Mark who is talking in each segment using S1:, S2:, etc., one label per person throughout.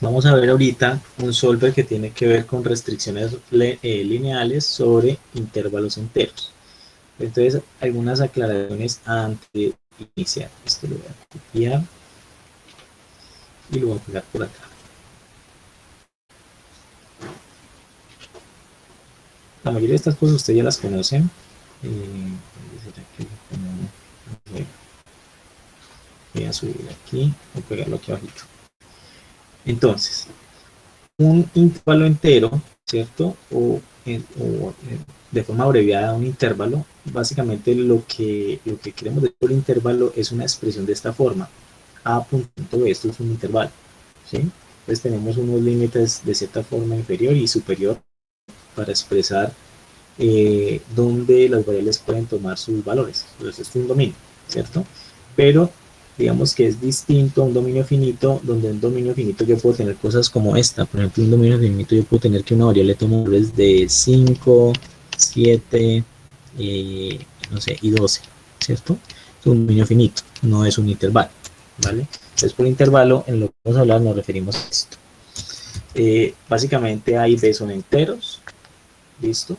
S1: Vamos a ver ahorita un solver que tiene que ver con restricciones lineales sobre intervalos enteros. Entonces, algunas aclaraciones antes de iniciar. Esto lo voy a copiar y lo voy a pegar por acá. La mayoría de estas cosas ustedes ya las conocen. Voy a subir aquí, voy a pegarlo aquí abajito. Entonces, un intervalo entero, ¿cierto? O de forma abreviada un intervalo, básicamente lo que queremos decir por intervalo es una expresión de esta forma. A punto B, esto es un intervalo, ¿sí? Entonces tenemos unos límites de cierta forma inferior y superior para expresar donde las variables pueden tomar sus valores. Entonces esto es un dominio, ¿cierto? Pero digamos que es distinto a un dominio finito, donde en un dominio finito yo puedo tener cosas como esta. Por ejemplo, en un dominio finito yo puedo tener que una variable toma valores de 5, 7, no sé, y 12, ¿cierto? Es un dominio finito, no es un intervalo, ¿vale? Entonces por intervalo, en lo que vamos a hablar nos referimos a esto. Básicamente A y B son enteros, ¿listo?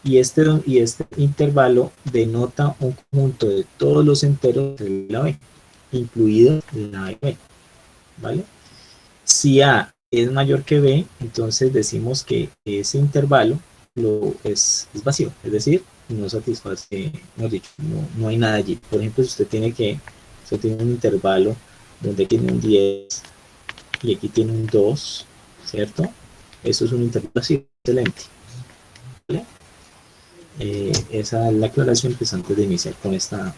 S1: Y este intervalo denota un conjunto de todos los enteros de la B, incluido la A y B, ¿vale? Si A es mayor que B, entonces decimos que ese intervalo es vacío, es decir, no satisface, mejor dicho, no hay nada allí. Por ejemplo, si usted tiene un intervalo donde tiene un 10 y aquí tiene un 2, ¿cierto? Eso es un intervalo vacío, excelente, ¿vale? Esa es la aclaración pues, antes de iniciar con esta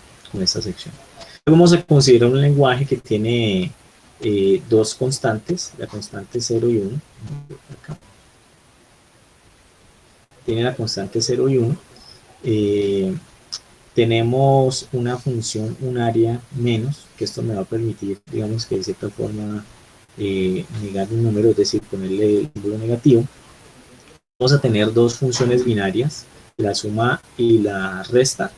S1: sección. Vamos a considerar un lenguaje que tiene dos constantes, la constante 0 y 1. Acá. Tiene la constante 0 y 1. Tenemos una función, un área menos, que esto me va a permitir, digamos que de cierta forma, negar un número, es decir, ponerle el símbolo negativo. Vamos a tener dos funciones binarias, la suma y la resta,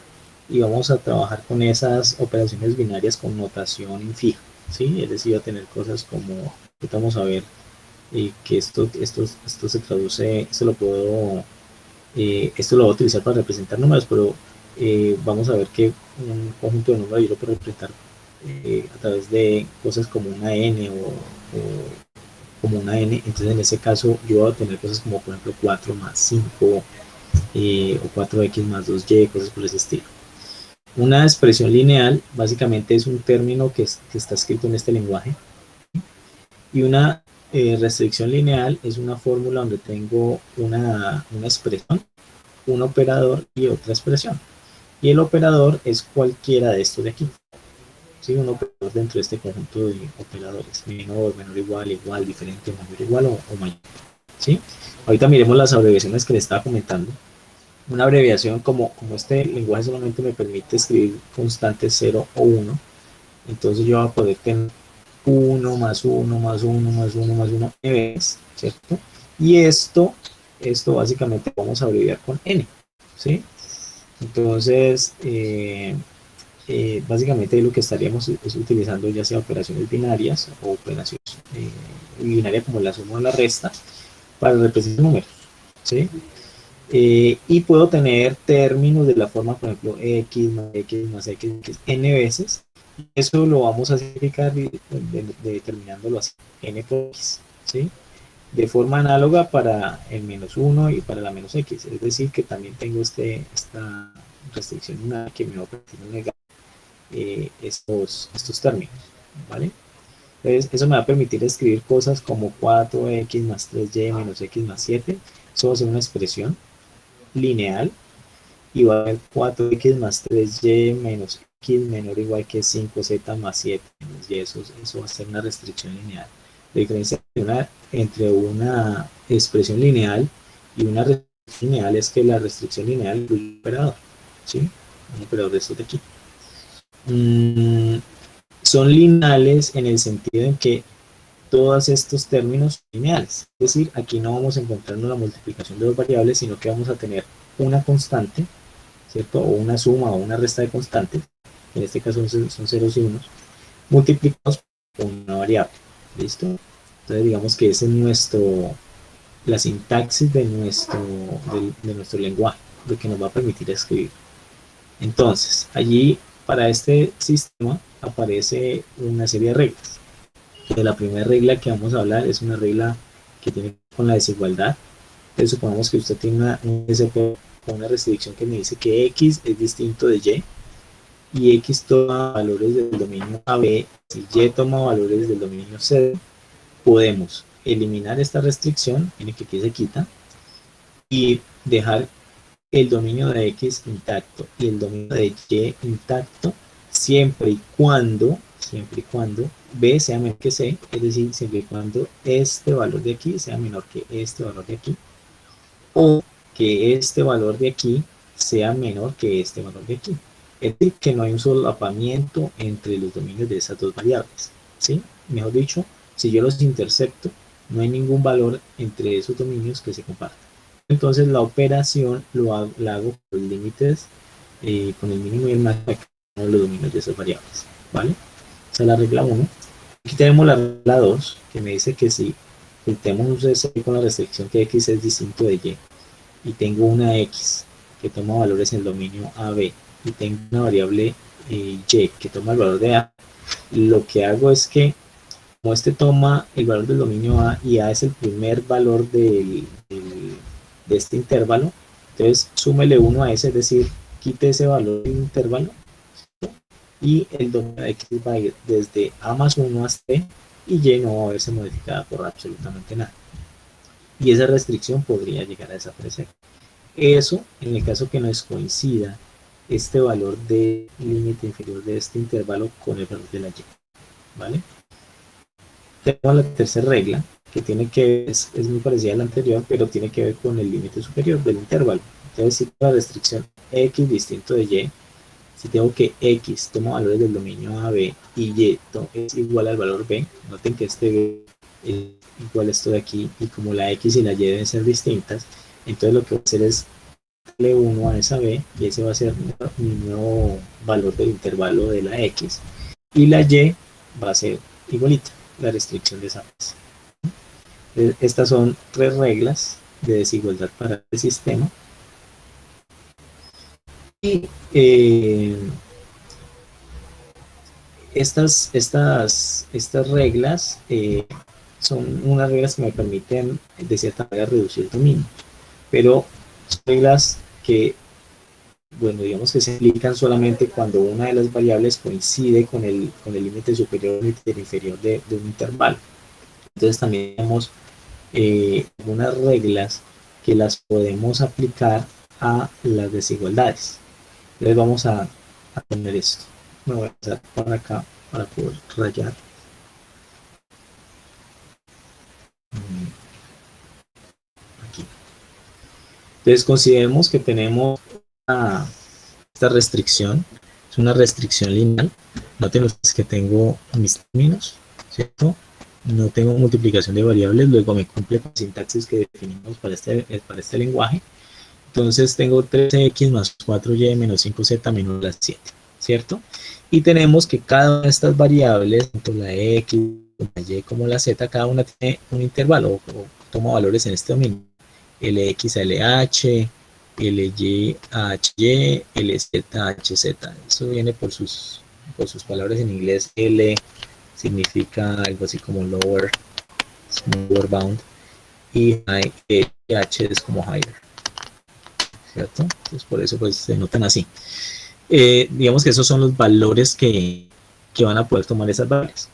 S1: y vamos a trabajar con esas operaciones binarias con notación fija, ¿sí? Es decir, va a tener cosas como, vamos a ver que esto se traduce, esto lo voy a utilizar para representar números, pero vamos a ver que un conjunto de números yo lo puedo representar a través de cosas como una n o como una n, entonces en ese caso yo voy a tener cosas como por ejemplo 4 más 5 o 4x más 2y, cosas por ese estilo. Una expresión lineal básicamente es un término que está escrito en este lenguaje, y una restricción lineal es una fórmula donde tengo una expresión, un operador y otra expresión, y el operador es cualquiera de estos de aquí, ¿sí? Un operador dentro de este conjunto de operadores, menor, menor igual, igual, diferente, mayor igual o mayor, ¿sí? Ahorita miremos las abreviaciones que le estaba comentando. Una abreviación como este lenguaje solamente me permite escribir constantes 0 o 1, entonces yo voy a poder tener 1 más 1 más 1 más 1 más 1 veces, ¿cierto? Y esto básicamente vamos a abreviar con n, ¿sí? Entonces, básicamente lo que estaríamos es utilizando ya sea operaciones binarias o operaciones binarias como la suma o la resta para representar números, ¿sí? Y puedo tener términos de la forma, por ejemplo, x más x más x, n veces. Eso lo vamos a simplificar determinándolo así, n por x, ¿sí? De forma análoga para el menos 1 y para la menos x. Es decir, que también tengo esta restricción una que me va a permitir negar estos términos, ¿vale? Entonces, eso me va a permitir escribir cosas como 4x más 3y menos x más 7. Eso va a ser una expresión lineal y va a haber 4x más 3y menos x menor o igual que 5z más 7 menos y eso va a ser una restricción lineal. La diferencia entre una expresión lineal y una restricción lineal es que la restricción lineal incluye un operador, ¿sí? Un operador de estos de aquí. Son lineales en el sentido en que todos estos términos son lineales, es decir, aquí no vamos a encontrar la multiplicación de dos variables, sino que vamos a tener una constante, ¿cierto? O una suma o una resta de constantes, en este caso son ceros y unos, multiplicados por una variable, ¿listo? Entonces digamos que ese es la sintaxis de nuestro lenguaje, lo que nos va a permitir escribir. Entonces, allí para este sistema aparece una serie de reglas. La primera regla que vamos a hablar es una regla que tiene que ver con la desigualdad. Entonces, supongamos que usted tiene un SP con una restricción que me dice que X es distinto de Y X toma valores del dominio AB, si Y toma valores del dominio C, podemos eliminar esta restricción, en el que aquí se quita, y dejar el dominio de X intacto y el dominio de Y intacto siempre y cuando B sea menor que C, es decir, siempre y cuando este valor de aquí sea menor que este valor de aquí, o que este valor de aquí sea menor que este valor de aquí. Es decir, que no hay un solapamiento entre los dominios de esas dos variables, ¿sí? Mejor dicho, si yo los intercepto, no hay ningún valor entre esos dominios que se compartan. Entonces la operación la hago con los límites, con el mínimo y el máximo de cada uno de los dominios de esas variables, ¿vale? Esa es la regla 1. Aquí tenemos la regla 2, que me dice que si tenemos un CSV con la restricción que X es distinto de Y tengo una X que toma valores en el dominio AB y tengo una variable Y que toma el valor de A, lo que hago es que, como este toma el valor del dominio A y A es el primer valor de este intervalo, entonces súmele 1 a ese, es decir, quite ese valor del intervalo y el dominio de X va a ir desde A más 1 hasta T y Y no va a verse modificada por absolutamente nada. Y esa restricción podría llegar a desaparecer. Eso, en el caso que nos coincida este valor de límite inferior de este intervalo con el valor de la Y, ¿vale? Tenemos la tercera regla, que tiene que ver, es muy parecida a la anterior, pero tiene que ver con el límite superior del intervalo. Entonces, si la restricción X distinto de Y, si tengo que X toma valores del dominio AB y Y es igual al valor B, noten que este B es igual a esto de aquí, y como la X y la Y deben ser distintas, entonces lo que voy a hacer es darle 1 a esa B, y ese va a ser mi nuevo valor del intervalo de la X, y la Y va a ser igualita, la restricción de esa vez. Estas son 3 reglas de desigualdad para el sistema. Y estas reglas son unas reglas que me permiten de cierta manera reducir el dominio, pero son reglas que, bueno, digamos que se aplican solamente cuando una de las variables coincide con el límite superior o límite inferior de un intervalo. Entonces también tenemos algunas reglas que las podemos aplicar a las desigualdades. Entonces vamos a poner esto. Me voy a pasar para acá para poder rayar. Aquí. Entonces consideremos que tenemos esta restricción. Es una restricción lineal. Noten ustedes que tengo mis términos, ¿cierto? No tengo multiplicación de variables, luego me cumple con la sintaxis que definimos para este lenguaje. Entonces tengo 3x más 4y menos 5z menos la 7, ¿cierto? Y tenemos que cada una de estas variables, tanto la x, la y como la z, cada una tiene un intervalo o toma valores en este dominio. Lx a LH, Ly a HY, Lz a HZ. Eso viene por sus palabras en inglés. L significa algo así como lower bound, y H es como higher, ¿cierto? Entonces por eso pues se notan así. Digamos que esos son los valores que van a poder tomar esas variables.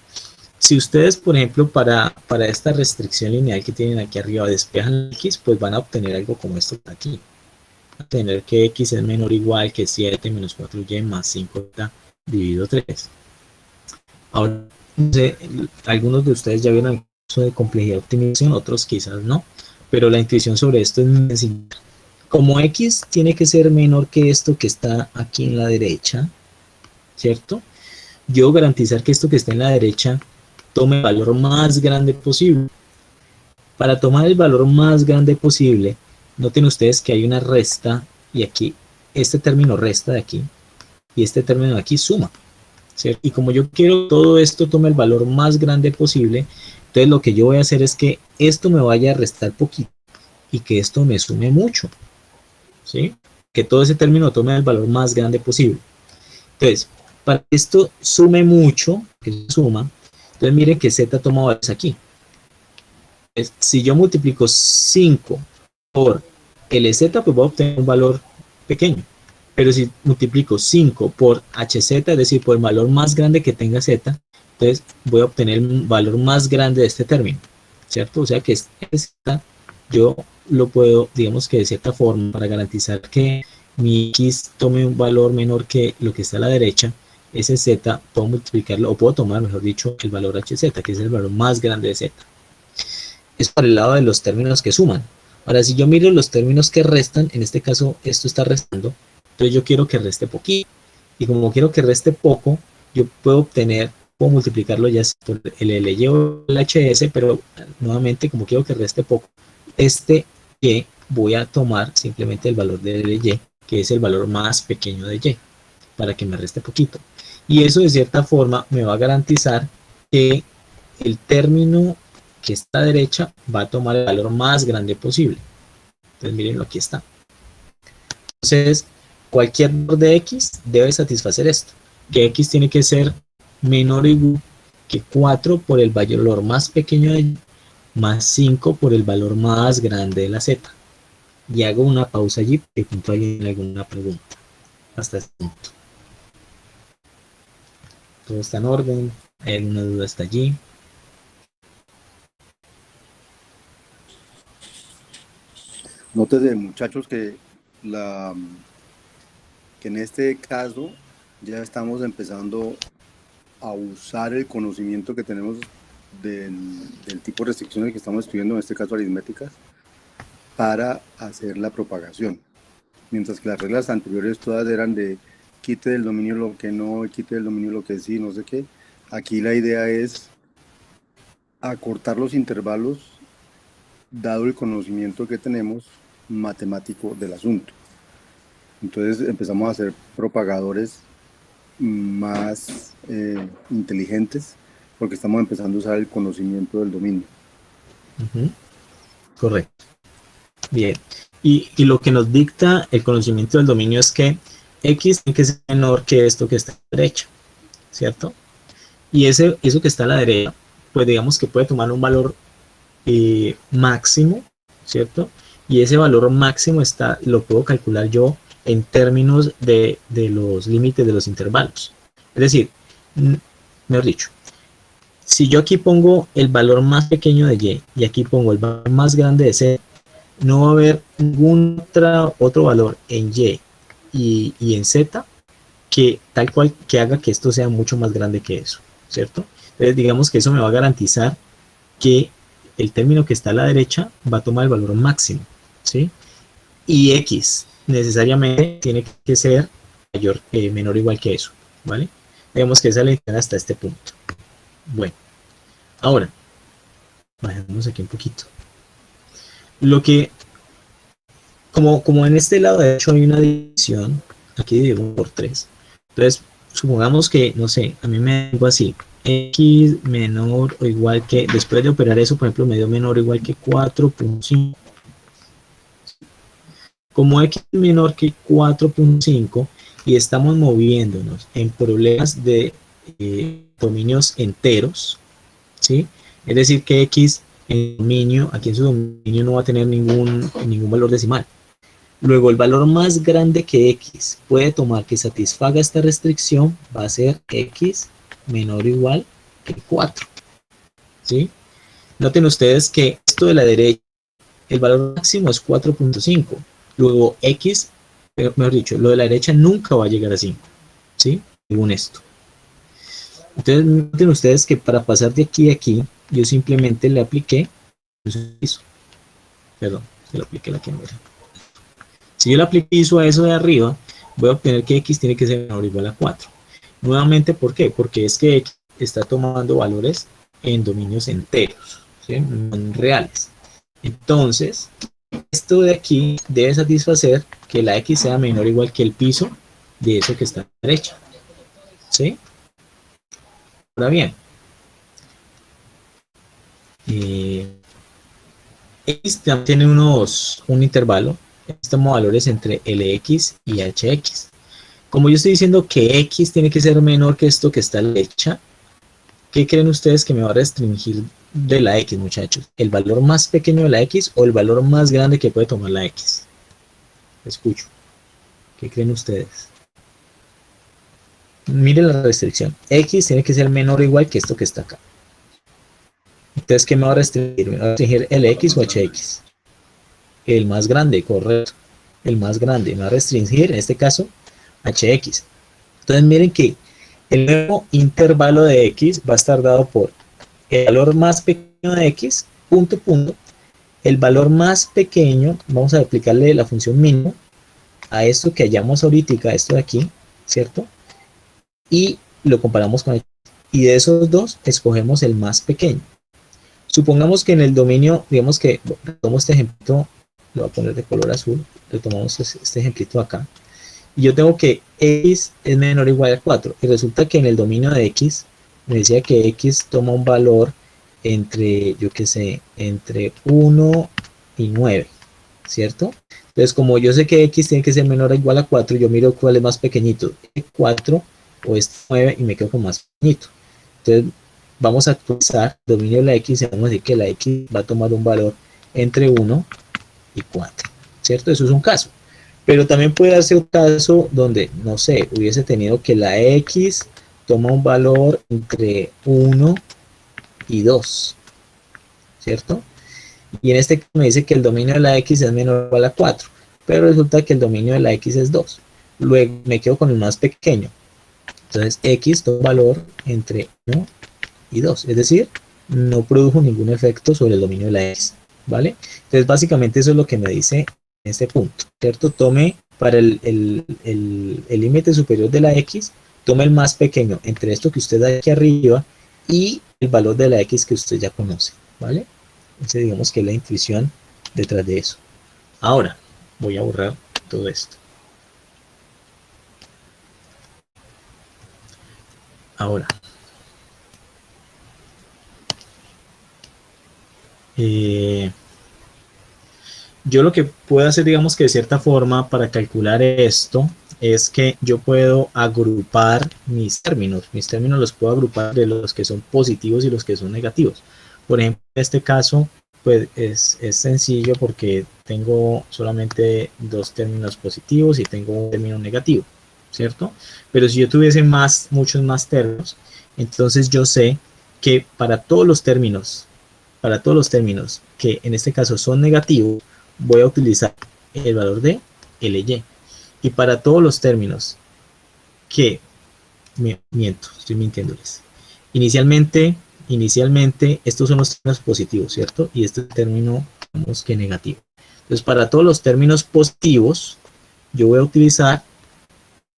S1: Si ustedes, por ejemplo, para esta restricción lineal que tienen aquí arriba despejan x, pues van a obtener algo como esto aquí. Van a tener que x es menor o igual que 7 menos 4y más 5z dividido 3. Ahora, no sé, algunos de ustedes ya vieron el curso de complejidad de optimización, otros quizás no, pero la intuición sobre esto es muy sencilla. Como x tiene que ser menor que esto que está aquí en la derecha, ¿cierto? Yo garantizar que esto que está en la derecha tome el valor más grande posible. Para tomar el valor más grande posible, noten ustedes que hay una resta, y aquí este término resta de aquí, y este término de aquí suma, ¿cierto? Y como yo quiero que todo esto tome el valor más grande posible, Entonces lo que yo voy a hacer es que esto me vaya a restar poquito y que esto me sume mucho, ¿sí? Que todo ese término tome el valor más grande posible. Entonces, para que esto sume mucho, que suma, entonces miren que z toma valores aquí. Entonces, si yo multiplico 5 por LZ, pues voy a obtener un valor pequeño. Pero si multiplico 5 por HZ, es decir, por el valor más grande que tenga Z, entonces voy a obtener un valor más grande de este término, ¿cierto? O sea que Z yo lo puedo, digamos que de cierta forma, para garantizar que mi X tome un valor menor que lo que está a la derecha, ese Z puedo multiplicarlo, o puedo tomar, mejor dicho, el valor HZ, que es el valor más grande de Z. Es para el lado de los términos que suman. Ahora, si yo miro los términos que restan, en este caso esto está restando, entonces yo quiero que reste poquito. Y como quiero que reste poco, yo puedo multiplicarlo ya por el LY o el HS, pero nuevamente como quiero que reste poco, este Y voy a tomar simplemente el valor de LY, que es el valor más pequeño de Y, para que me reste poquito. Y eso de cierta forma me va a garantizar que el término que está a la derecha va a tomar el valor más grande posible. Entonces mirenlo, aquí está. Entonces cualquier valor de X debe satisfacer esto, que X tiene que ser menor o igual que 4 por el valor más pequeño de Y, más 5 por el valor más grande de la Z. Y hago una pausa allí, que pronto alguien alguna pregunta. Hasta este punto. Todo está en orden. ¿Hay alguna duda hasta allí?
S2: Nótese, muchachos, que en este caso ya estamos empezando a usar el conocimiento que tenemos del tipo de restricciones que estamos estudiando, en este caso aritméticas, para hacer la propagación. Mientras que las reglas anteriores todas eran de quite del dominio lo que no, quite del dominio lo que sí, no sé qué. Aquí la idea es acortar los intervalos dado el conocimiento que tenemos matemático del asunto. Entonces empezamos a hacer propagadores más inteligentes porque estamos empezando a usar el conocimiento del dominio.
S1: Correcto. Bien. Y lo que nos dicta el conocimiento del dominio es que X tiene que ser menor que esto que está a la derecha, ¿cierto? Y eso que está a la derecha, pues digamos que puede tomar un valor máximo, ¿cierto? Y ese valor máximo lo puedo calcular yo en términos de los límites de los intervalos. Es decir, mejor dicho, si yo aquí pongo el valor más pequeño de Y y aquí pongo el valor más grande de Z, no va a haber ningún otro valor en y en Z que tal cual que haga que esto sea mucho más grande que eso, ¿cierto? Entonces digamos que eso me va a garantizar que el término que está a la derecha va a tomar el valor máximo, ¿sí? Y X necesariamente tiene que ser menor o igual que eso, ¿vale? Digamos que esa es la idea hasta este punto. Bueno, ahora, bajemos aquí un poquito. Lo que, como en este lado de hecho hay una división, aquí divido por 3. Entonces, supongamos que, no sé, a mí me digo así, X menor o igual que, después de operar eso, por ejemplo, me dio menor o igual que 4.5. Como X menor que 4.5 y estamos moviéndonos en problemas de dominios enteros, ¿sí? Es decir, que X en dominio, aquí en su dominio no va a tener ningún valor decimal. Luego, el valor más grande que X puede tomar que satisfaga esta restricción va a ser X menor o igual que 4, ¿sí? Noten ustedes que esto de la derecha, el valor máximo es 4.5. Luego X, mejor dicho, lo de la derecha nunca va a llegar a 5, ¿sí? Según esto. Entonces, noten ustedes que para pasar de aquí a aquí, yo simplemente le apliqué ISO. Perdón, se lo apliqué la que no era. Si yo le apliqué ISO a eso de arriba, voy a obtener que X tiene que ser menor o igual a 4. Nuevamente, ¿por qué? Porque es que X está tomando valores en dominios enteros, ¿sí? En reales. Entonces, esto de aquí debe satisfacer que la X sea menor o igual que el piso de eso que está a la derecha, ¿sí? Ahora bien, X también tiene un intervalo. Estamos valores entre Lx y Hx. Como yo estoy diciendo que X tiene que ser menor que esto que está a la derecha, ¿qué creen ustedes que me va a restringir de la X, muchachos? ¿El valor más pequeño de la X o el valor más grande que puede tomar la X? Escucho. ¿Qué creen ustedes? Miren la restricción. X tiene que ser menor o igual que esto que está acá. Entonces, ¿qué me va a restringir? ¿Me va a restringir el X o HX? El más grande, correcto. El más grande. Me va a restringir, en este caso, HX. Entonces, miren que el nuevo intervalo de X va a estar dado por el valor más pequeño de X, punto, punto. El valor más pequeño, vamos a aplicarle la función mínimo a esto que hallamos ahorita, esto de aquí, ¿cierto? Y lo comparamos con el. Y de esos dos, escogemos el más pequeño. Supongamos que en el dominio, digamos que, tomo este ejemplo, lo voy a poner de color azul, retomamos este ejemplito acá, y yo tengo que X es menor o igual a 4, y resulta que en el dominio de X, me decía que X toma un valor entre, yo qué sé, entre 1 y 9, ¿cierto? Entonces, como yo sé que X tiene que ser menor o igual a 4, yo miro cuál es más pequeñito, 4 o este 9, y me quedo con más pequeñito. Entonces, vamos a actualizar el dominio de la X y vamos a decir que la X va a tomar un valor entre 1 y 4, ¿cierto? Eso es un caso. Pero también puede darse un caso donde, no sé, hubiese tenido que la X toma un valor entre 1 y 2, ¿cierto? Y en este caso me dice que el dominio de la X es menor o igual a 4, pero resulta que el dominio de la X es 2. Luego me quedo con el más pequeño. Entonces X toma un valor entre 1 y 2, es decir, no produjo ningún efecto sobre el dominio de la X, ¿vale? Entonces básicamente eso es lo que me dice en este punto, ¿cierto? Tome para el límite superior de la X, tome el más pequeño entre esto que usted da aquí arriba y el valor de la X que usted ya conoce, ¿vale? Entonces digamos que es la intuición detrás de eso. Ahora voy a borrar todo esto. Ahora, yo lo que puedo hacer, digamos que de cierta forma, para calcular esto, es que yo puedo agrupar mis términos. Mis términos los puedo agrupar de los que son positivos y los que son negativos. Por ejemplo, en este caso, pues es sencillo porque tengo solamente dos términos positivos y tengo un término negativo, ¿cierto? Pero si yo tuviese muchos más términos, entonces yo sé que para todos los términos que en este caso son negativos, voy a utilizar el valor de LY. Y para todos los términos que, miento, estoy mintiéndoles. Inicialmente, estos son los términos positivos, ¿cierto? Y este término, digamos que negativo. Entonces, para todos los términos positivos, yo voy a utilizar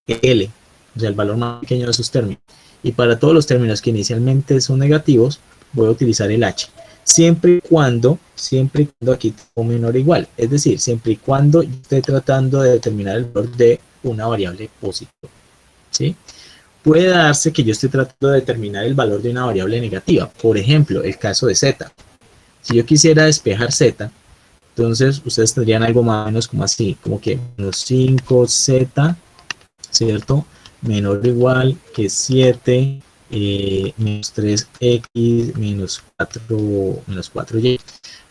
S1: L, o sea, el valor más pequeño de esos términos. Y para todos los términos que inicialmente son negativos, voy a utilizar el H. Siempre y cuando aquí tengo menor o igual. Es decir, siempre y cuando yo esté tratando de determinar el valor de una variable positiva, ¿sí? Puede darse que yo esté tratando de determinar el valor de una variable negativa. Por ejemplo, el caso de Z. Si yo quisiera despejar Z, entonces ustedes tendrían algo más o menos como así, como que menos 5Z, ¿cierto? Menor o igual que 7, menos 3x, menos 4y.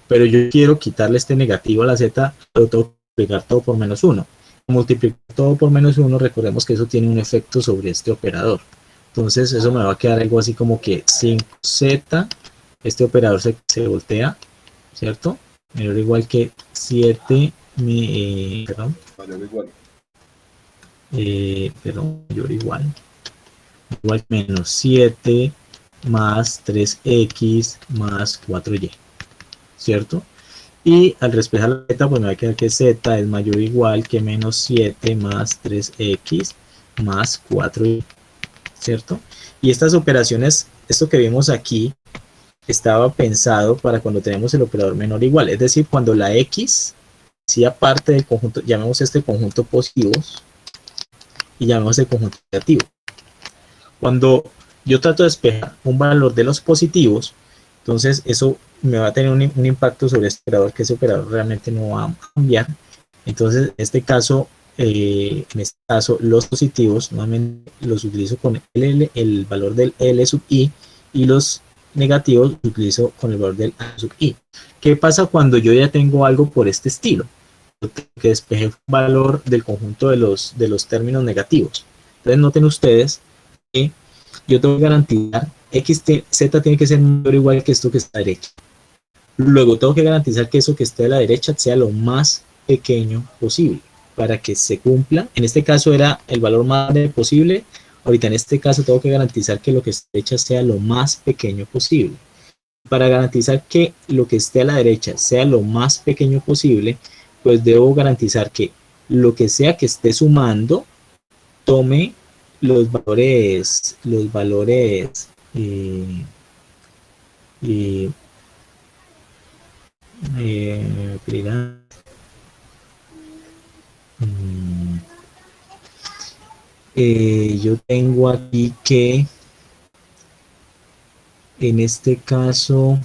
S1: Pero yo quiero quitarle este negativo a la z, pero tengo que multiplicar todo por menos 1. Multiplicar todo por menos 1, recordemos que eso tiene un efecto sobre este operador. Entonces eso me va a quedar algo así como que 5z, este operador se voltea, ¿cierto? Menor o igual que 7, perdón. Mayor igual menos 7 más 3x más 4y, ¿cierto? Y al despejar la z, pues me va a quedar que z es mayor o igual que menos 7 más 3x más 4y, ¿cierto? Y estas operaciones, esto que vimos aquí, estaba pensado para cuando tenemos el operador menor o igual, es decir, cuando la x hacía parte del conjunto, llamemos este conjunto positivos, y llamemos el conjunto negativo. Cuando yo trato de despejar un valor de los positivos, entonces eso me va a tener un impacto sobre este operador, que ese operador realmente no va a cambiar. Entonces, en este caso, los positivos, nuevamente los utilizo con el valor del L sub I, y los negativos los utilizo con el valor del A sub I. ¿Qué pasa cuando yo ya tengo algo por este estilo? Que despeje un valor del conjunto de los términos negativos. Entonces, noten ustedes que yo tengo que garantizar Z tiene que ser mayor o igual que esto que está a la derecha. Luego tengo que garantizar que eso que esté a la derecha sea lo más pequeño posible para que se cumpla. En este caso era el valor más grande posible. Ahorita en este caso tengo que garantizar que lo que esté a la derecha sea lo más pequeño posible. Para garantizar que lo que esté a la derecha sea lo más pequeño posible, pues debo garantizar que lo que sea que esté sumando tome los valores eh, eh, eh, yo tengo aquí que en este caso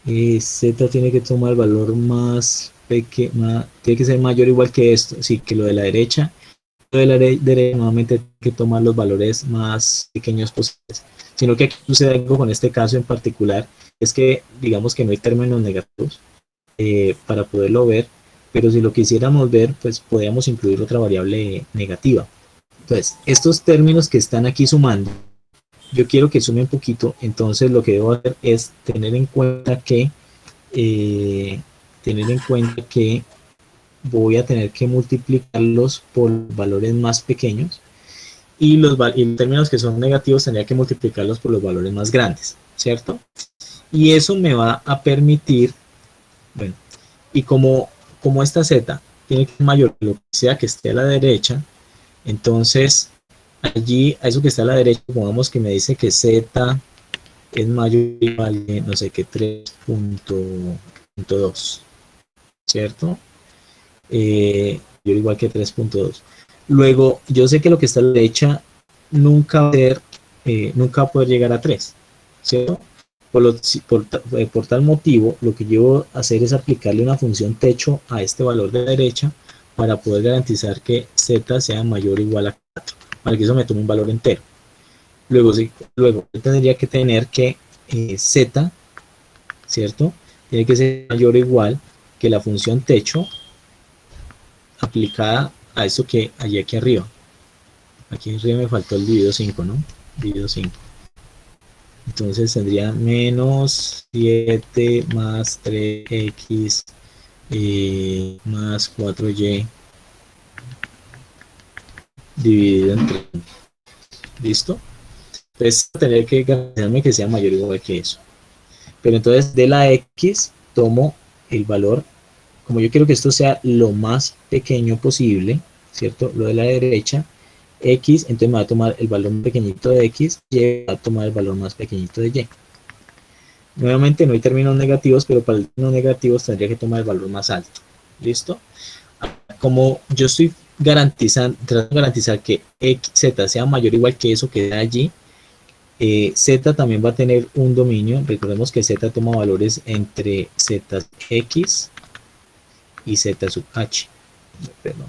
S1: Z tiene que tomar el valor más pequeño, tiene que ser mayor o igual que esto, sí, que lo de la derecha. Lo de la derecha nuevamente tiene que tomar los valores más pequeños posibles, sino que aquí sucede algo con este caso en particular, es que digamos que no hay términos negativos para poderlo ver, pero si lo quisiéramos ver, pues podríamos incluir otra variable negativa. Entonces, estos términos que están aquí sumando, yo quiero que sume un poquito, entonces lo que debo hacer es tener en cuenta que voy a tener que multiplicarlos por valores más pequeños, y los términos que son negativos tendría que multiplicarlos por los valores más grandes, ¿cierto? Y eso me va a permitir, bueno, y como esta Z tiene que ser mayor que lo que sea que esté a la derecha, entonces allí a eso que está a la derecha, pongamos que me dice que Z es mayor o igual que no sé qué 3.2, ¿cierto? Mayor igual que 3.2. Luego, yo sé que lo que está a la derecha nunca va a poder llegar a 3, ¿cierto? Por tal motivo, lo que yo voy a hacer es aplicarle una función techo a este valor de la derecha para poder garantizar que Z sea mayor o igual a 4, para que eso me tome un valor entero. Luego yo tendría que tener que Z, ¿cierto? Tiene que ser mayor o igual que la función techo aplicada a eso que hay aquí arriba. Aquí arriba me faltó el dividido 5, ¿no? Dividido 5. Entonces tendría menos 7 más 3x más 4y dividido entre 1. ¿Listo? Entonces tener que garantizarme que sea mayor o igual que eso. Pero entonces de la x tomo el valor, como yo quiero que esto sea lo más pequeño posible, ¿cierto? Lo de la derecha, x, entonces me va a tomar el valor más pequeñito de x, y va a tomar el valor más pequeñito de y. Nuevamente no hay términos negativos, pero para los términos negativos tendría que tomar el valor más alto. ¿Listo? Como yo estoy tratando de garantizar que z sea mayor o igual que eso que da allí, z también va a tener un dominio. Recordemos que z toma valores entre zx y z sub h. Perdón.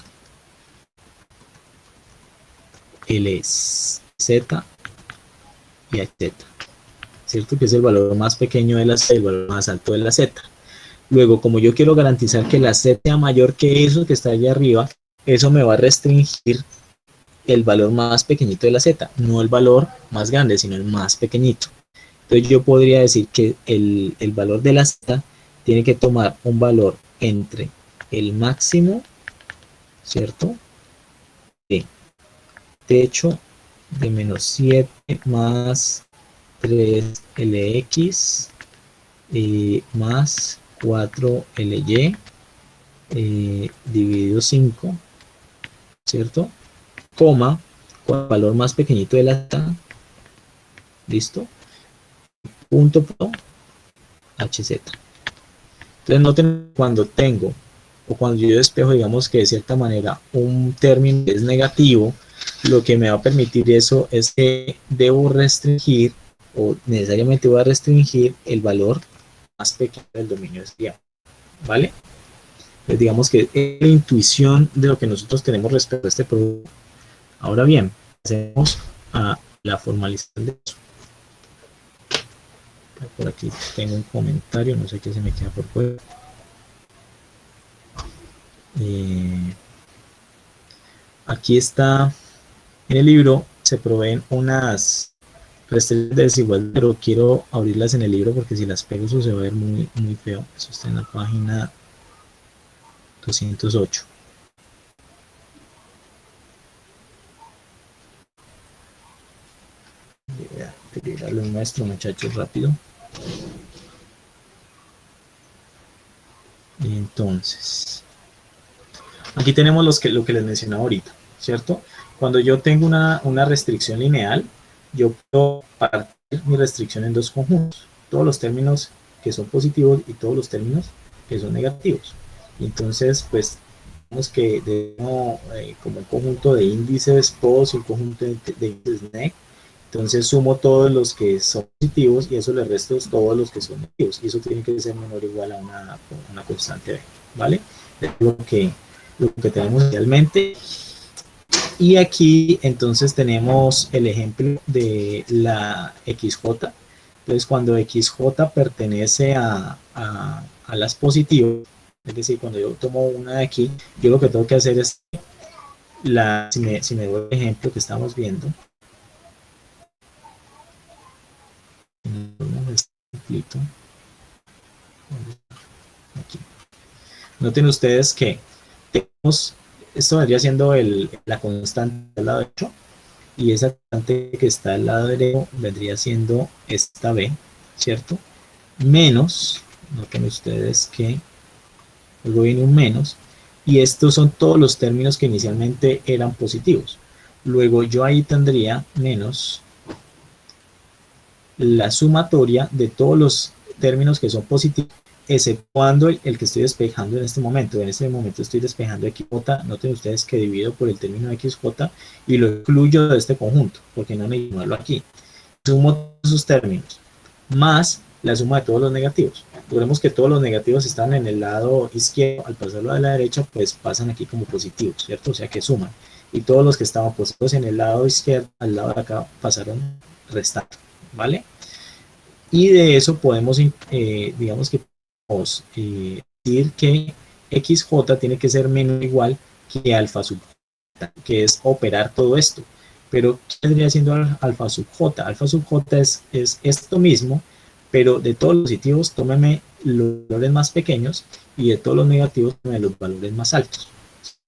S1: L es z y hz, ¿cierto? Que es el valor más pequeño de la z, el valor más alto de la z. Luego, como yo quiero garantizar que la z sea mayor que eso que está allá arriba, eso me va a restringir el valor más pequeñito de la z, no el valor más grande, sino el más pequeñito. Entonces yo podría decir que el valor de la z tiene que tomar un valor entre el máximo, ¿cierto?, de techo de menos 7 más 3lx más 4ly dividido 5, ¿cierto?, coma, con el valor más pequeñito de la z, ¿listo?, punto pro hz. Entonces noten cuando tengo, o cuando yo despejo, digamos que de cierta manera un término es negativo, lo que me va a permitir eso es que debo restringir o necesariamente voy a restringir el valor más pequeño del dominio de ese diámetro, ¿vale? Entonces, digamos que es la intuición de lo que nosotros tenemos respecto a este producto. Ahora bien, hacemos a la formalización de eso. Por aquí tengo un comentario, no sé qué se me queda por fuera. Aquí está, en el libro se proveen unas restricciones de desigualdad, pero quiero abrirlas en el libro porque si las pego eso se va a ver muy, muy feo. Eso está en la página 208. Voy a lo nuestro, muchachos, rápido. Y entonces, aquí tenemos lo que les mencionaba ahorita, ¿cierto? Cuando yo tengo una restricción lineal, yo puedo partir mi restricción en dos conjuntos, todos los términos que son positivos y todos los términos que son negativos. Y entonces, pues, digamos que como un conjunto de índices POS y un conjunto de índices NEC, entonces sumo todos los que son positivos y eso le resto todos los que son negativos. Y eso tiene que ser menor o igual a una constante B, ¿vale? Es lo que tenemos realmente. Y aquí entonces tenemos el ejemplo de la XJ. Entonces cuando XJ pertenece a las positivas, es decir, cuando yo tomo una de aquí, yo lo que tengo que hacer es, si me doy el ejemplo que estamos viendo, aquí. Noten ustedes que tenemos, esto vendría siendo la constante del lado derecho y esa constante que está al lado derecho vendría siendo esta B, ¿cierto? Menos, noten ustedes que luego viene un menos y estos son todos los términos que inicialmente eran positivos. Luego yo ahí tendría menos la sumatoria de todos los términos que son positivos, exceptuando el que estoy despejando en este momento. En este momento estoy despejando XJ, noten ustedes que divido por el término XJ y lo excluyo de este conjunto, porque no necesito ponerlo aquí. Sumo esos términos, más la suma de todos los negativos. Recordemos que todos los negativos están en el lado izquierdo, al pasarlo a la derecha, pues pasan aquí como positivos, ¿cierto? O sea que suman. Y todos los que estaban positivos en el lado izquierdo, al lado de acá, pasaron restando, ¿vale? Y de eso podemos, digamos que podemos decir que XJ tiene que ser menos o igual que alfa sub J, que es operar todo esto. Pero, ¿qué vendría siendo alfa sub J? Alfa sub J es esto mismo, pero de todos los positivos, tómeme los valores más pequeños y de todos los negativos, tómeme los valores más altos,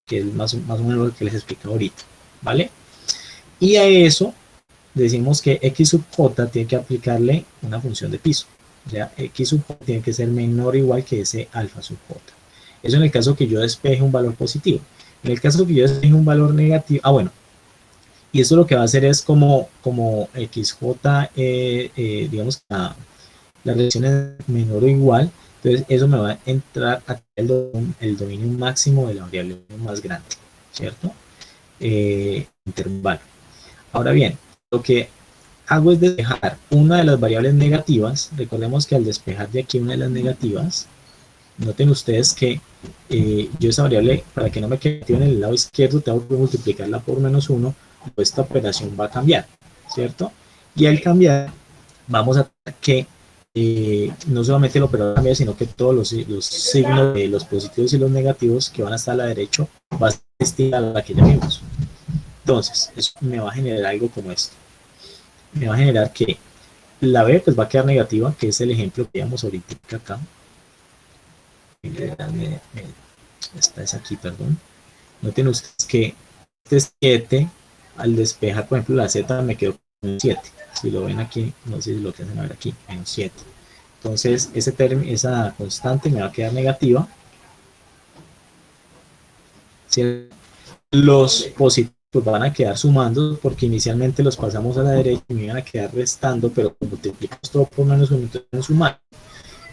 S1: que es más o menos lo que les explico ahorita, ¿vale? Y a eso decimos que X sub J tiene que aplicarle una función de piso. O sea, X sub J tiene que ser menor o igual que ese alfa sub J. Eso en el caso que yo despeje un valor positivo. En el caso que yo despeje un valor negativo, bueno, y eso lo que va a hacer es como XJ, digamos, la reacción es menor o igual, entonces eso me va a entrar a el dominio máximo de la variable más grande, ¿cierto? Intervalo. Ahora bien, lo que hago es despejar una de las variables negativas. Recordemos que al despejar de aquí una de las negativas, noten ustedes que yo esa variable, para que no me quede en el lado izquierdo, tengo que multiplicarla por menos 1, pues esta operación va a cambiar, ¿cierto? Y al cambiar, vamos a tener que no solamente el operador cambia, sino que todos los signos de los positivos y los negativos que van a estar a la derecha va a ser distinta a la que ya vimos. Entonces, eso me va a generar algo como esto. Me va a generar que la B pues va a quedar negativa, que es el ejemplo que veíamos ahorita acá. Esta es aquí, perdón. Noten ustedes que este 7, al despejar, por ejemplo, la Z me quedó con 7. Si lo ven aquí, no sé si lo que hacen a ver aquí, menos 7. Entonces, esa constante me va a quedar negativa. ¿Sí? Los positivos van a quedar sumando porque inicialmente los pasamos a la derecha y me iban a quedar restando, pero multiplicamos todo por menos 1, entonces sumar.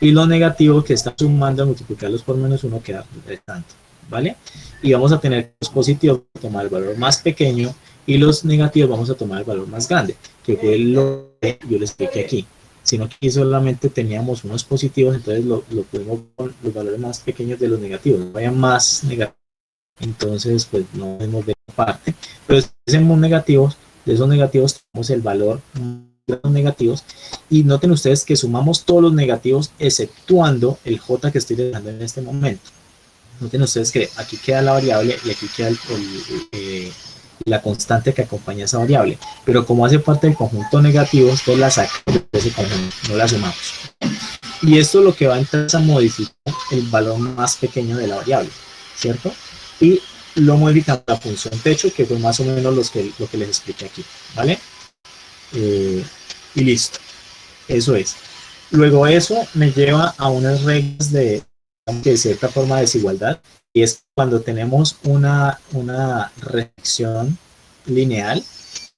S1: Y los negativos que están sumando a multiplicarlos por menos 1 quedan restando. ¿vale? Y vamos a tener los positivos, tomar el valor más pequeño, y los negativos vamos a tomar el valor más grande, que fue lo que yo les expliqué aquí. Si no, aquí solamente teníamos unos positivos, entonces lo pudimos con los valores más pequeños de los negativos, vayan más negativos, entonces pues no vemos de parte, pero si hacemos negativos, de esos negativos tenemos el valor de los negativos, y noten ustedes que sumamos todos los negativos exceptuando el j que estoy dejando en este momento. Noten ustedes que aquí queda la variable y aquí queda la constante que acompaña esa variable, pero como hace parte del conjunto negativo, entonces la sacamos de ese conjunto, no la sumamos. Y esto lo que va a entrar a modificar el valor más pequeño de la variable, ¿cierto? Y lo modificamos la función techo, que fue más o menos lo que les expliqué aquí, ¿vale? Y listo, eso es. Luego eso me lleva a unas reglas de cierta forma de desigualdad, y es cuando tenemos una restricción lineal,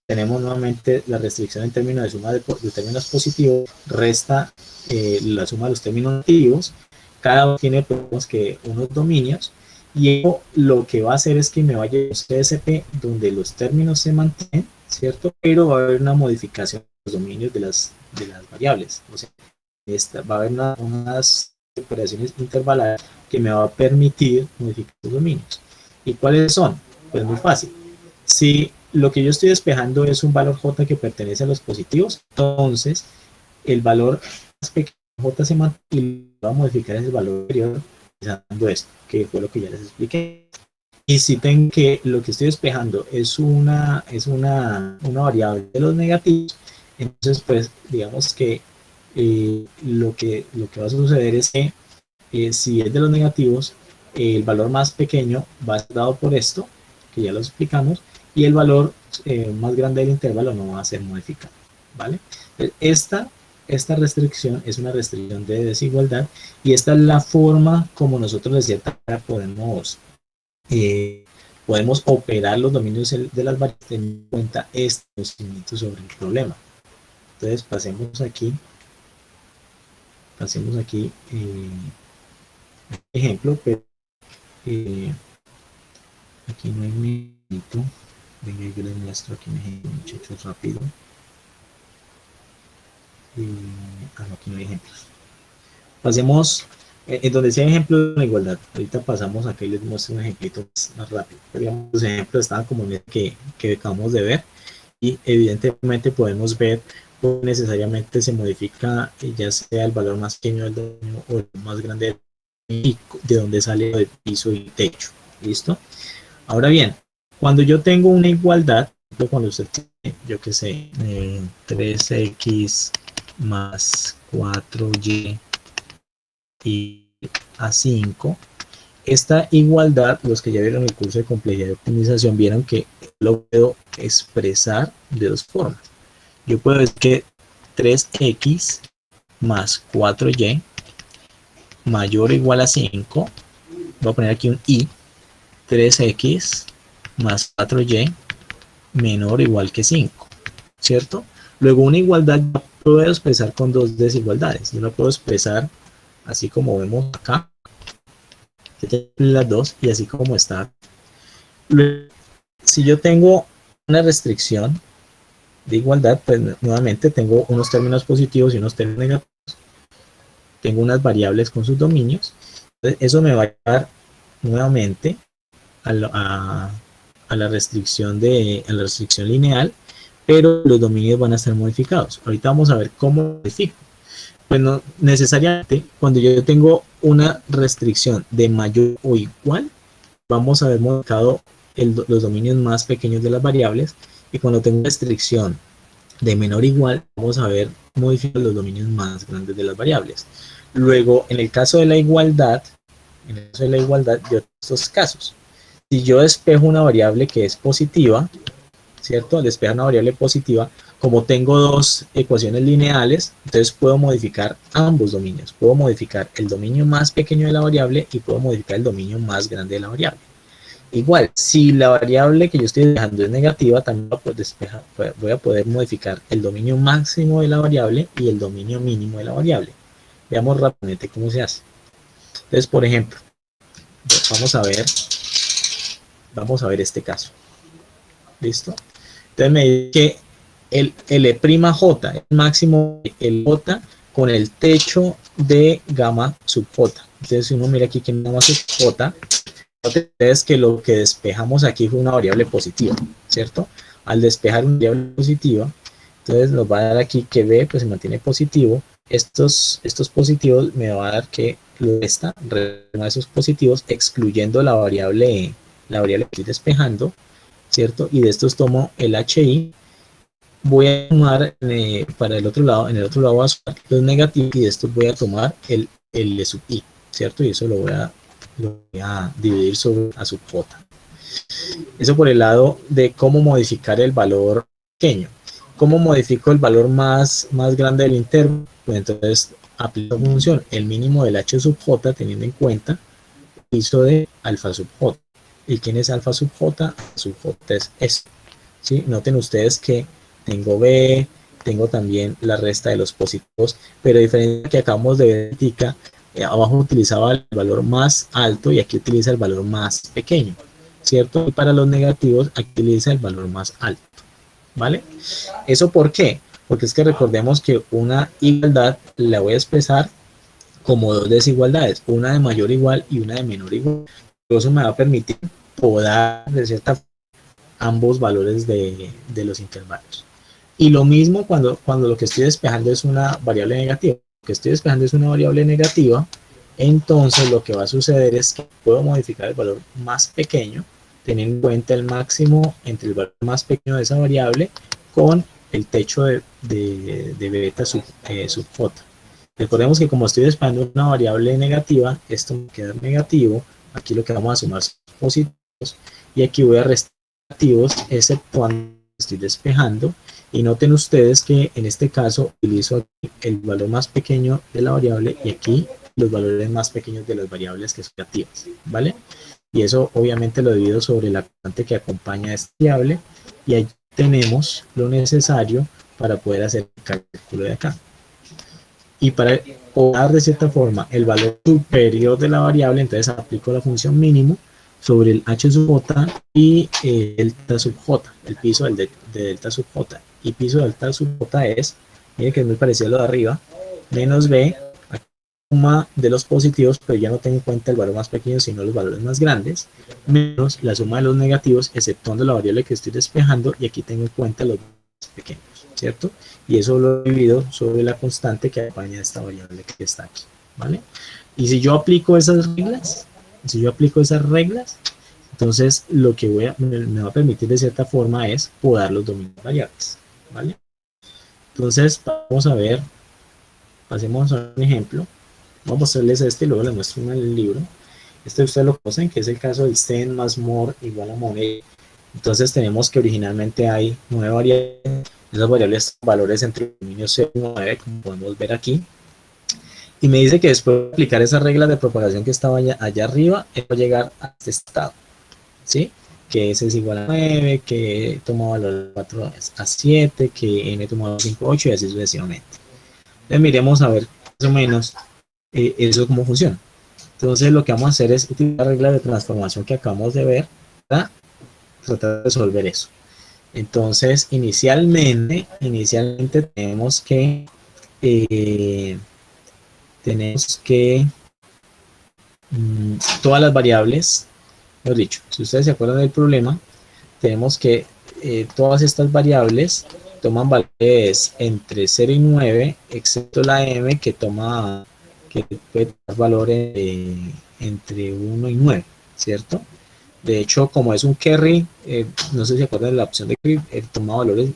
S1: tenemos nuevamente la restricción en términos de suma de términos positivos, resta la suma de los términos negativos, cada uno tiene pues, que unos dominios, y eso lo que va a hacer es que me vaya a un CSP donde los términos se mantienen, ¿cierto? Pero va a haber una modificación de los dominios de las variables, o sea, va a haber unas operaciones intervalares que me va a permitir modificar los dominios. ¿Y cuáles son? Pues muy fácil. Si lo que yo estoy despejando es un valor j que pertenece a los positivos, entonces el valor más pequeño j se mantiene y va a modificar ese valor anterior utilizando esto, que fue lo que ya les expliqué. Y si tengo que lo que estoy despejando es una variable de los negativos, entonces pues digamos que lo que va a suceder es que si es de los negativos, el valor más pequeño va a ser dado por esto, que ya lo explicamos, y el valor más grande del intervalo no va a ser modificado, ¿vale? Esta restricción es una restricción de desigualdad, y esta es la forma como nosotros de cierta manera podemos operar los dominios de las variables teniendo en cuenta este conocimiento sobre el problema. Entonces pasemos aquí ejemplo, pero aquí no hay mérito. Venga, yo les muestro aquí un ejemplo, muchachos, rápido. No, aquí no hay ejemplos. Pasemos, en donde sea ejemplos de la igualdad. Ahorita pasamos aquí y les muestro un ejemplito más rápido. Pero, digamos, los ejemplos estaban como en el que acabamos de ver, y evidentemente podemos ver cómo necesariamente se modifica ya sea el valor más pequeño del dominio o el más grande del y de donde sale el piso y techo. ¿Listo? Ahora bien, cuando yo tengo una igualdad, cuando usted tiene, yo que sé, 3x más 4y y a 5, esta igualdad, los que ya vieron el curso de complejidad y optimización, vieron que lo puedo expresar de dos formas. Yo puedo decir que 3x más 4y mayor o igual a 5, voy a poner aquí un i, 3x más 4y menor o igual que 5, ¿cierto? Luego una igualdad yo puedo expresar con dos desigualdades. Yo la puedo expresar así como vemos acá, las dos, y así como está. Luego, si yo tengo una restricción de igualdad, pues nuevamente tengo unos términos positivos y unos términos negativos. Tengo unas variables con sus dominios. Entonces, eso me va a llevar nuevamente a la restricción lineal, pero los dominios van a estar modificados. Ahorita vamos a ver cómo modifico. Pues no necesariamente cuando yo tengo una restricción de mayor o igual, vamos a ver modificado los dominios más pequeños de las variables, y cuando tengo una restricción de menor o igual, vamos a ver modificar los dominios más grandes de las variables. Luego, en el caso de la igualdad, yo tengo estos casos. Si yo despejo una variable que es positiva, ¿cierto? Despejo una variable positiva, como tengo dos ecuaciones lineales, entonces puedo modificar ambos dominios. Puedo modificar el dominio más pequeño de la variable y puedo modificar el dominio más grande de la variable. Igual, si la variable que yo estoy dejando es negativa, también voy a poder modificar el dominio máximo de la variable y el dominio mínimo de la variable. Veamos rápidamente cómo se hace. Entonces, por ejemplo, vamos a ver este caso. ¿Listo? Entonces me dice que el L'J, el máximo el J con el techo de gamma sub J. Entonces si uno mira aquí que en gamma sub J, es que lo que despejamos aquí fue una variable positiva, ¿cierto? Al despejar una variable positiva, entonces nos va a dar aquí que B pues se mantiene positivo. Estos positivos me va a dar que lo resta esos positivos excluyendo la variable que estoy despejando, ¿cierto? Y de estos tomo el HI, voy a tomar para el otro lado, en el otro lado voy a sumar los negativos y de estos voy a tomar el L sub I, ¿cierto? Y eso lo voy a dividir sobre A sub J. Eso por el lado de cómo modificar el valor pequeño. ¿Cómo modifico el valor más grande del interno? Pues entonces aplico la función el mínimo del H sub J teniendo en cuenta el piso de alfa sub J. ¿Y quién es alfa sub J? Alfa sub J es esto. ¿Sí? Noten ustedes que tengo B, tengo también la resta de los positivos, pero a diferencia que acabamos de ver, abajo utilizaba el valor más alto y aquí utiliza el valor más pequeño, ¿cierto? Y para los negativos aquí utiliza el valor más alto, ¿vale? ¿Eso por qué? Porque es que recordemos que una igualdad la voy a expresar como dos desigualdades, una de mayor igual y una de menor igual. Eso me va a permitir podar de cierta forma ambos valores de los intervalos. Y lo mismo cuando lo que estoy despejando es una variable negativa. Lo que estoy despejando es una variable negativa, entonces lo que va a suceder es que puedo modificar el valor más pequeño, teniendo en cuenta el máximo entre el valor más pequeño de esa variable con el techo de beta sub j. Recordemos que como estoy despejando una variable negativa, esto me queda negativo, aquí lo que vamos a sumar son positivos, y aquí voy a restar negativos, exceptuando estoy despejando, y noten ustedes que en este caso utilizo aquí el valor más pequeño de la variable y aquí los valores más pequeños de las variables que son negativas, ¿vale? Y eso obviamente lo divido sobre la constante que acompaña a esta variable y ahí tenemos lo necesario para poder hacer el cálculo de acá. Y para dar de cierta forma el valor superior de la variable, entonces aplico la función mínimo sobre el h sub j y delta sub j, el piso de delta sub j. Y piso de delta sub j es, miren que es muy parecido a lo de arriba, menos b, suma de los positivos, pero ya no tengo en cuenta el valor más pequeño, sino los valores más grandes, menos la suma de los negativos, exceptuando la variable que estoy despejando, y aquí tengo en cuenta los más pequeños, ¿cierto? Y eso lo divido sobre la constante que acompaña a esta variable que está aquí, ¿vale? Y si yo aplico esas reglas, entonces lo que me va a permitir de cierta forma es podar los dominios variables, ¿vale? Entonces vamos a ver, pasemos a un ejemplo. Vamos a mostrarles este y luego les muestro en el libro. Este ustedes lo conocen, que es el caso del sten más more igual a more. Entonces tenemos que originalmente hay 9 variables. Esas variables valores entre el dominio 0 y 9, como podemos ver aquí. Y me dice que después de aplicar esas reglas de propagación que estaba allá arriba, va a llegar a este estado, ¿sí? Que S es igual a 9, que toma valor 4 a 7, que N toma valor 5 a 8 y así sucesivamente. Entonces miremos a ver más o menos eso cómo funciona. Entonces lo que vamos a hacer es utilizar la regla de transformación que acabamos de ver para tratar de resolver eso. Entonces inicialmente eh, tenemos que todas las variables, mejor dicho, si ustedes se acuerdan del problema, tenemos que todas estas variables toman valores entre 0 y 9, excepto la m que puede tomar valores entre 1 y 9, ¿cierto? De hecho, como es un carry, no sé si se acuerdan de la opción de carry, toma valores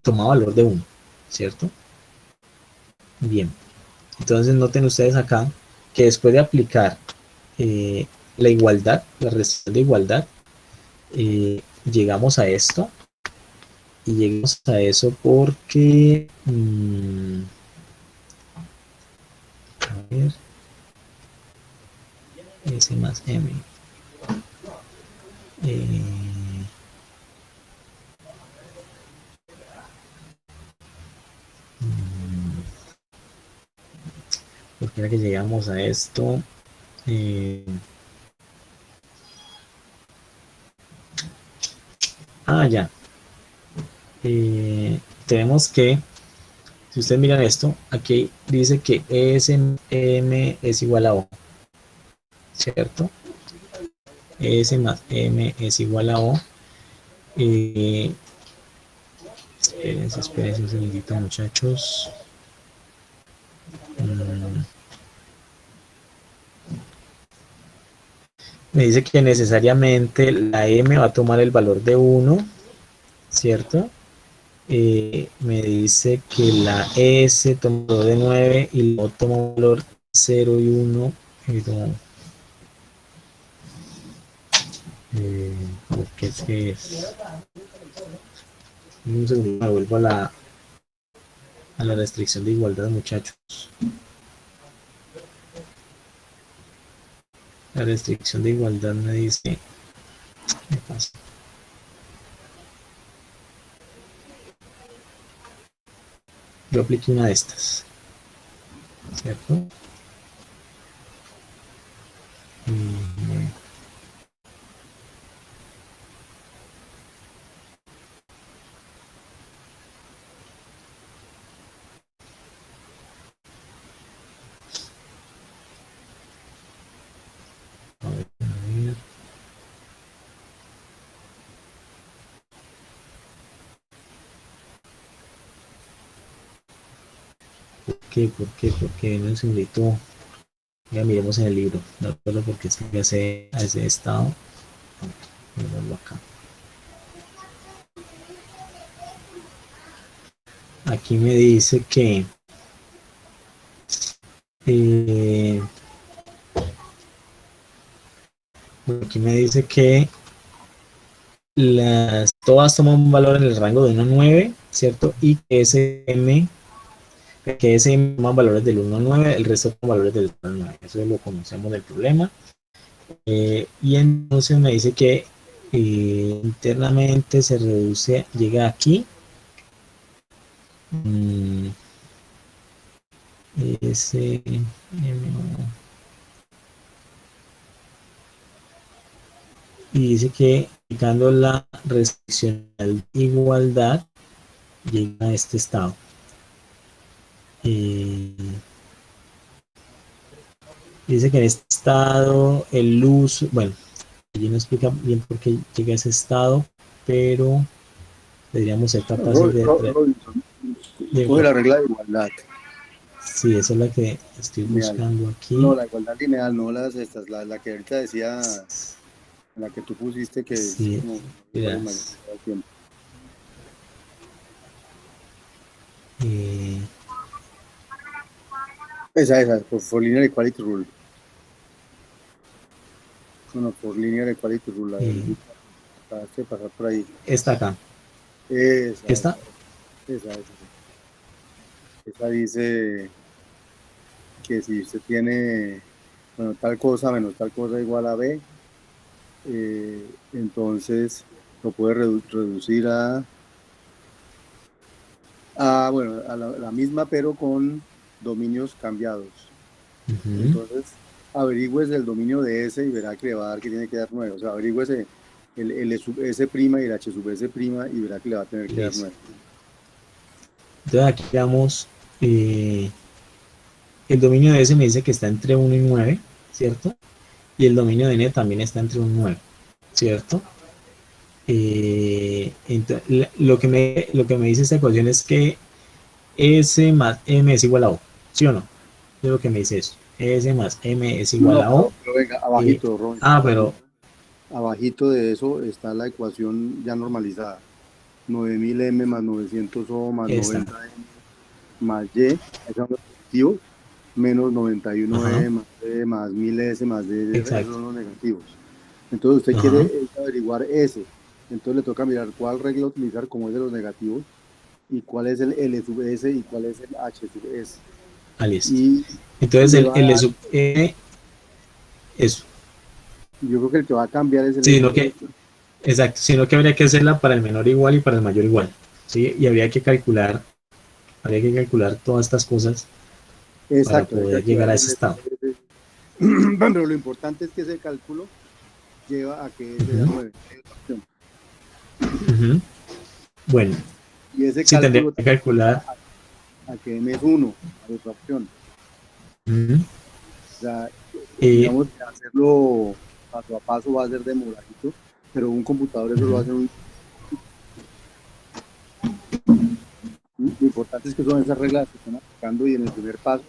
S1: toma valor de 1, ¿cierto? Bien, entonces noten ustedes acá que después de aplicar la igualdad, la restricción de igualdad, llegamos a esto y llegamos a eso porque a ver, S más M eh, porque era que llegamos a esto. Ya. Tenemos que, si ustedes miran esto, aquí dice que ESM es igual a O, ¿cierto? S más M es igual a O. Espérense un segundito, muchachos. Me dice que necesariamente la M va a tomar el valor de 1, ¿cierto? Me dice que la S toma valor de 9 y la O toma un valor 0 y 1. Porque es que es. Un segundo, me vuelvo a la restricción de igualdad, muchachos. La restricción de igualdad me dice. ¿Qué pasa? Yo apliqué una de estas, ¿cierto? A ver. ¿Por qué? ¿Por qué? ¿Por qué? No se invitó. Ya miremos en el libro, de acuerdo, porque es que a ese estado. Miremoslo acá. Aquí me dice que aquí me dice que todas toman un valor en el rango de 1 a 9, ¿cierto? Y que SM toma valores del 1 a 9, el resto toma valores del 1 a 9. Eso lo conocemos del problema. Y entonces me dice que internamente se reduce, llega aquí. Y dice que aplicando la restricción de igualdad llega a este estado. Dice que en este estado el uso, bueno, allí no explica bien por qué llega a ese estado, pero deberíamos ser capaces de...
S2: Coge la regla de igualdad.
S1: Sí, esa es la que estoy buscando aquí.
S2: No, la igualdad lineal, no las estas, la que ahorita decía, la que tú pusiste que
S1: sí,
S2: es como tiempo. Esa, por linear equality rule. No, por linear equality rule, para pasar por ahí.
S1: Esta acá.
S2: Esa dice que si usted tiene, bueno, tal cosa menos tal cosa igual a B, entonces lo puede reducir a la misma, pero con dominios cambiados. Entonces, averigües el dominio de S y verá que le va a dar que tiene que dar 9. O sea, averigüese el L sub S' y el H sub S' y verá que le va a tener que dar 9.
S1: Entonces aquí veamos, el dominio de S me dice que está entre 1 y 9, ¿cierto? Y el dominio de N también está entre 1 y 9, ¿cierto? Entonces, lo que me dice esta ecuación es que S más M es igual a O, ¿sí o no? Es lo que me dice eso. S más M es igual a O.
S2: Pero venga, abajito, Ron.
S1: Pero...
S2: Abajito de eso está la ecuación ya normalizada. 9000M más 900O más 90M más Y, esos son los positivos, menos 91E más D más 1000S más D, esos son los negativos. Entonces usted quiere averiguar S, entonces le toca mirar cuál regla utilizar como es de los negativos y cuál es el L sub S y cuál es el H sub S.
S1: Listo. Y entonces el L sub E, eso.
S2: Yo creo que el que va a cambiar es el
S1: exacto, sino que habría que hacerla para el menor igual y para el mayor igual, ¿sí? Y habría que calcular todas estas cosas para
S2: Exacto, hay que
S1: poder llegar
S2: activar
S1: a
S2: el
S1: ese estado.
S2: pero lo importante es que ese cálculo lleva a que ese sea
S1: Ujú,
S2: 9. Hay otra opción.
S1: ujú. Bueno,
S2: Y ese
S1: sí tendría
S2: cálculo
S1: que calcular.
S2: a que M es 1. Hay otra opción.
S1: Ujú.
S2: O sea,
S1: Eh,
S2: digamos que hacerlo paso a paso va a ser demoradito, pero un computador eso lo
S1: ujú.
S2: hace un... Lo importante es que son esas reglas que están aplicando y en el primer paso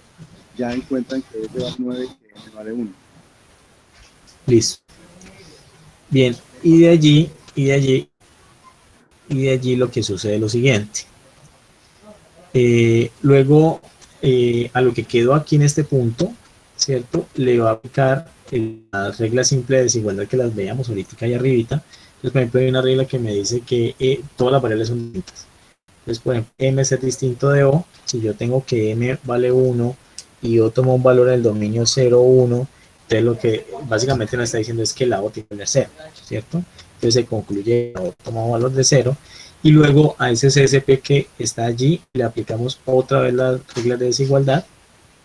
S2: ya encuentran que S vale 9 y que M vale 1.
S1: Listo. Bien, y de allí lo que sucede es lo siguiente. Luego, a lo que quedó aquí en este punto, ¿cierto? Le va a aplicar la regla simple de desigualdad que las veíamos ahorita ahí arribita. Entonces, por ejemplo, hay una regla que me dice que todas las variables son distintas. Entonces, por ejemplo, m es distinto de o. Si yo tengo que m vale 1 y yo tomo un valor en el dominio 0, 1, entonces lo que básicamente nos está diciendo es que la o tiene que ser 0, ¿cierto? Entonces se concluye que la o toma un valor de 0 y luego a ese CSP que está allí le aplicamos otra vez las reglas de desigualdad,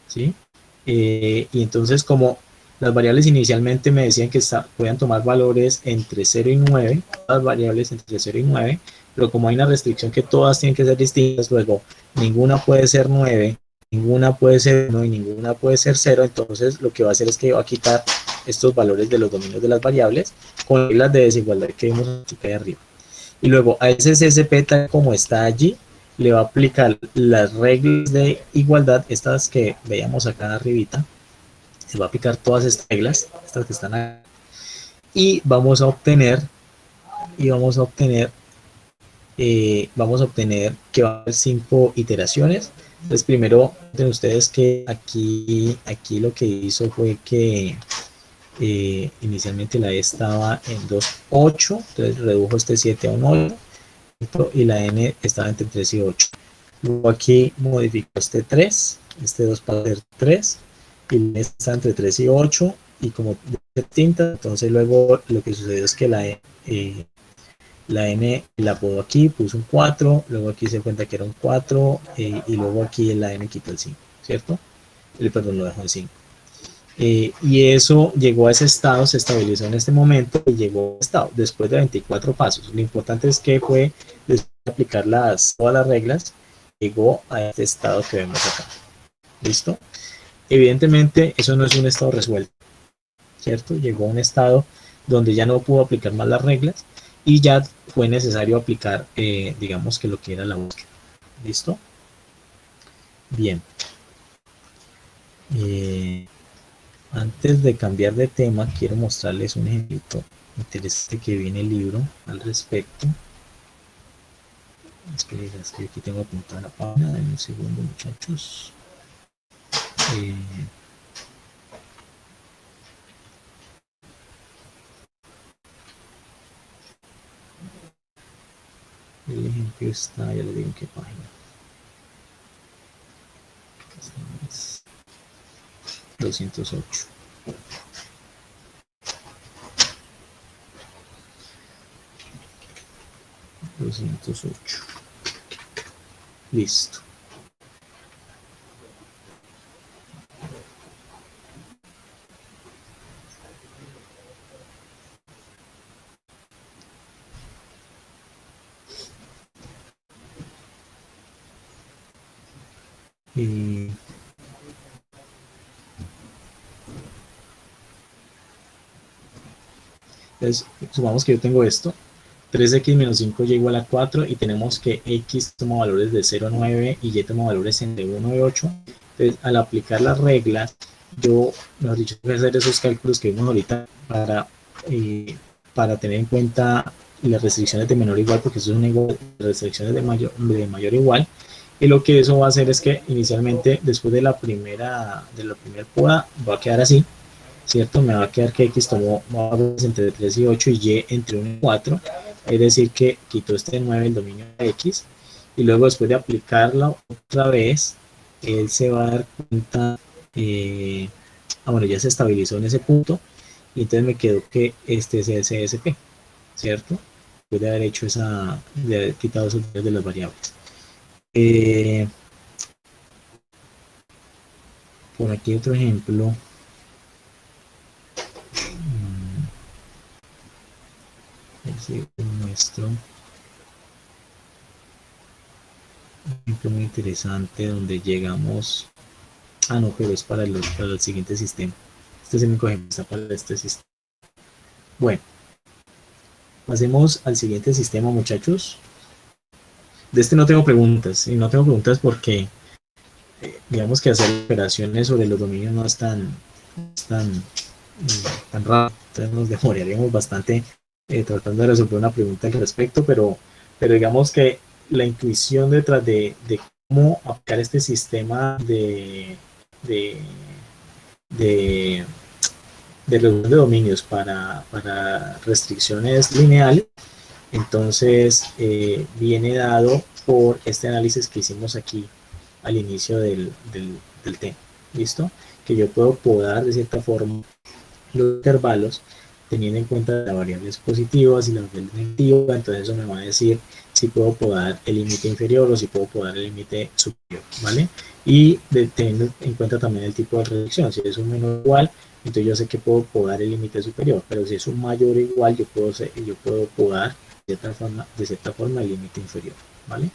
S1: ¿sí? Y entonces como las variables inicialmente me decían que podían tomar valores entre 0 y 9, las variables entre 0 y 9, pero como hay una restricción que todas tienen que ser distintas, luego ninguna puede ser 9, ninguna puede ser 1 y ninguna puede ser 0, entonces lo que va a hacer es que va a quitar estos valores de los dominios de las variables con reglas de desigualdad que vimos aquí arriba. Y luego a ese CSP tal como está allí, le va a aplicar las reglas de igualdad, estas que veíamos acá arribita, se va a aplicar todas estas reglas, estas que están acá, y vamos a obtener que va a haber 5 iteraciones. Entonces primero noten ustedes que aquí lo que hizo fue que inicialmente la E estaba en 2,8, entonces redujo este 7 a un 8, y la N estaba entre 3 y 8. Luego aquí modificó este 3, este 2 para ser 3, y la N está entre 3 y 8, y como de tinta, entonces luego lo que sucedió es que la N la puso aquí, puso un 4, luego aquí se cuenta que era un 4, y luego aquí la N quitó el 5, ¿cierto? Perdón, lo dejó en 5. Y eso llegó a ese estado, se estabilizó en este momento y llegó a ese estado después de 24 pasos. Lo importante es que fue, después de aplicar todas las reglas, llegó a este estado que vemos acá. ¿Listo? Evidentemente, eso no es un estado resuelto, ¿cierto? Llegó a un estado donde ya no pudo aplicar más las reglas y ya fue necesario aplicar, digamos que lo que era la búsqueda. ¿Listo? Bien. Eh, Antes de cambiar de tema, quiero mostrarles un ejemplo interesante que viene el libro al respecto. Es que aquí tengo apuntada la página, en un segundo, muchachos. Eh, el ejemplo está, ya les digo en qué página. Es 208. 208. Listo. Eh, entonces, supongamos que yo tengo esto. 3x menos 5y igual a 4 y tenemos que x toma valores de 0 a 9 y y toma valores entre 1 y 8. Entonces, al aplicar las reglas, yo, mejor dicho, voy a hacer esos cálculos que vimos ahorita para tener en cuenta las restricciones de menor igual, porque eso es una igual, restricciones de mayor igual. Y lo que eso va a hacer es que inicialmente, después de la primera poda, va a quedar así, ¿cierto? Me va a quedar que x tomó valores entre 3 y 8 y y entre 1 y 4, es decir que quitó este 9 el dominio de x, y luego después de aplicarlo otra vez, él se va a dar cuenta, bueno, ya se estabilizó en ese punto, y entonces me quedó que este es el CSP, ¿cierto? Después de haber hecho de haber quitado esos valores de las variables. Eh, Por aquí otro ejemplo. Así muestro un ejemplo muy interesante donde llegamos. Ah, no, pero es para el siguiente sistema. Este es el único ejemplo, está para este sistema. Bueno, pasemos al siguiente sistema, muchachos. De este no tengo preguntas, y no tengo preguntas porque digamos que hacer operaciones sobre los dominios no es tan raro. Entonces nos demoraríamos bastante tratando de resolver una pregunta al respecto, pero digamos que la intuición detrás de cómo aplicar este sistema de, de, de reducción de dominios para restricciones lineales, entonces viene dado por este análisis que hicimos aquí al inicio del tema. ¿Listo? Que yo puedo podar de cierta forma los intervalos teniendo en cuenta las variables positivas y las variables negativas, entonces eso me va a decir si puedo podar el límite inferior o si puedo podar el límite superior, ¿vale? Y teniendo en cuenta también el tipo de reducción, si es un menor o igual, entonces yo sé que puedo podar el límite superior, pero si es un mayor o igual, yo puedo podar de cierta forma el límite inferior, ¿vale?